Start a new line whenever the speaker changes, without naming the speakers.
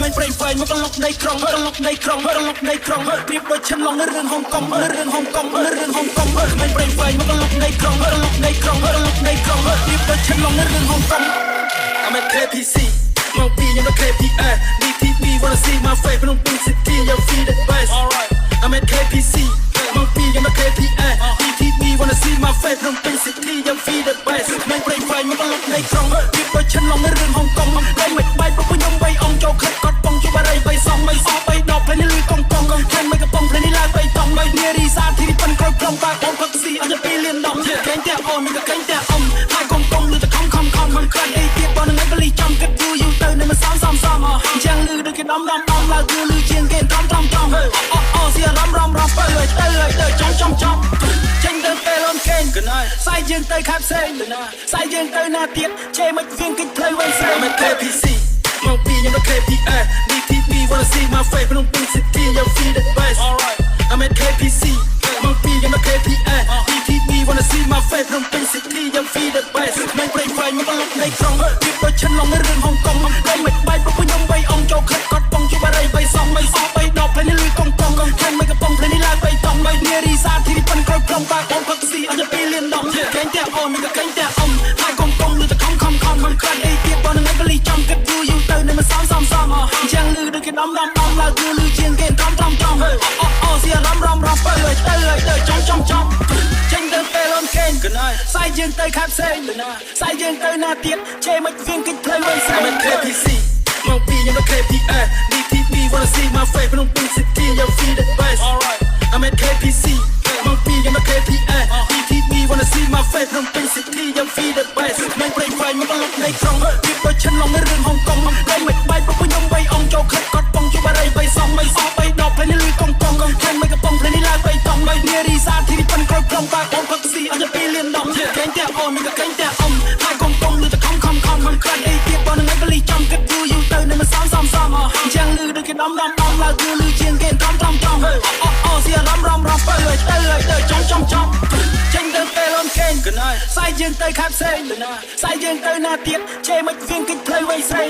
មិនប្រេងផ្សេងមកលុកនៃក្រុងលុកនៃក្រុងលុកនៃក្រុងព្រៀបដូចឈិនឡងនៅរឿងហុងកុងរឿងហុងកុងរឿងហុងកុងមិនប្រេងផ្សេងមកលុកនៃក្រុងលុកនៃក្រុងលុកនៃក្រុងព្រៀបដូចឈិនឡងនៅរឿងហុងកុង I'm at KPC មកពីខ្ញុំនៅ KPR DTV wanna see my face ក្នុងពេញ city you feel the best alright I'm at KPC មកពីខ្ញុំនៅ KPR DTV wanna see my face ក្នុងពេញ city you feel the best មិនប្រេងផ្សេងមកលុកនៃក្រុងព្រៀបដូចឈិនឡងនៅរឿងហុងកុងតែមិនបែកពួកខ្ញុំបីអង្គចូលខិតគាត់បងជួបបារីបីសំបីសបីដកផ្លេនេះលឺកុងកុងខាងមិនកំប៉ុងផ្លេនេះឡើងបីតង់បីនារីសាធីប៉ិនក្រោយក្រុមបាបងផឹកស៊ីអត់ទៅពីលៀនដងកែងតែអូនក៏កែងតែអ៊ំហើយកុងកុងលឺតែខំខំខំមិនខ្លាចអីទៀតបងនឹងបលីចំគិតយូរយូរទៅនឹងមិនសំយ៉ាងលឺដូចគេដំឡើងគឺលឺជាងគេត្រង់អូសៀរំបើទៅចំចេញទៅពេលអូនគេងសាយយើងទៅខាត់ផ្សេងសាយយើងទៅណាទៀតជេមិនវៀងគិតផ្លូវវិញស្រីមិន KPC មកពីខ្ញុំនៅ KPR DTV wanna see my face ក្នុងពេញ city you feel the best alright I'm at KPC មកពីខ្ញុំនៅ KPR DTV wanna see my face ក្នុងពេញ city you feel the best មិនប្រេងផ្សេងមកលុកនៃក្រុងពីដូចឈិនឡងនៅរឿងហុងកុងតែមិនបែកពួកខ្ញុំបីអង្គចូលខិតគាត់បងជួបបារីបីសំបីសបីដកផ្លេនេះលឺកុងកុងខាងមិនកំប៉ុងផ្លេនេះឡើងបីតង់បីនារីសាធីប៉ិនក្រោយក្រុមបាបងផឹកស៊ីអត់ទៅពីលៀនដងកែងតែអូនក៏កែងតែអ៊ំហើយកុងកុងលឺតែខំមិនខ្លាចអីទៀតបងនឹងបលីចំគិតយូរយូរទៅនឹងមិនសំយ៉ាងលឺដូចគេដំឡើងគឺលឺជាងគេត្រង់អូសៀរំបើទៅចំចេញទៅពេលអូនគេងសាយយើងទៅខាត់ផ្សេងសាយយើងទៅណាទៀតជេមិនវៀងគិតផ្លូវវិញស្រី KPC មកពីខ្ញុំនៅ KPR DTV wanna see my face ក្នុងពេញ city you feel the best alright I'm at KPC មកពីខ្ញុំនៅ KPR DTV wanna see my face ក្នុងពេញ city you feel the best មិនប្រេងផ្សេងមកលុកនៃក្រុងពីដូចឈិនឡងនៅរឿងហុងកុងតែមិនបែកពួកខ្ញុំបីអង្គចូលខិតគាត់បងជួបបារីបីសំបីសបីដកផ្លេនេះលឺកុងកុងខាងមិនកំប៉ុងផ្លេនេះឡើងបីតង់បីនារីសាធីប៉ិនក្រោយក្រុមបាបងផឹកស៊ីអត់ទៅពីលៀនដងកែងតែអូនក៏កែងតែអ៊ំហើយកុងកុងលឺតែខំមិនខ្លាចអីទៀតបងនឹងបលីចំគិតយូរយូរទៅនឹងមិនសំយ៉ាងលឺដូចគេដំឡើងគឺលឺជាងគេត្រង់អូសៀរំបើទៅចេញទៅពេលអូនគេងសាយយើងទៅខាត់ផ្សេងសាយយើងទៅណាទៀតជេមិនវៀងគិតផ្លូវវិញស្រី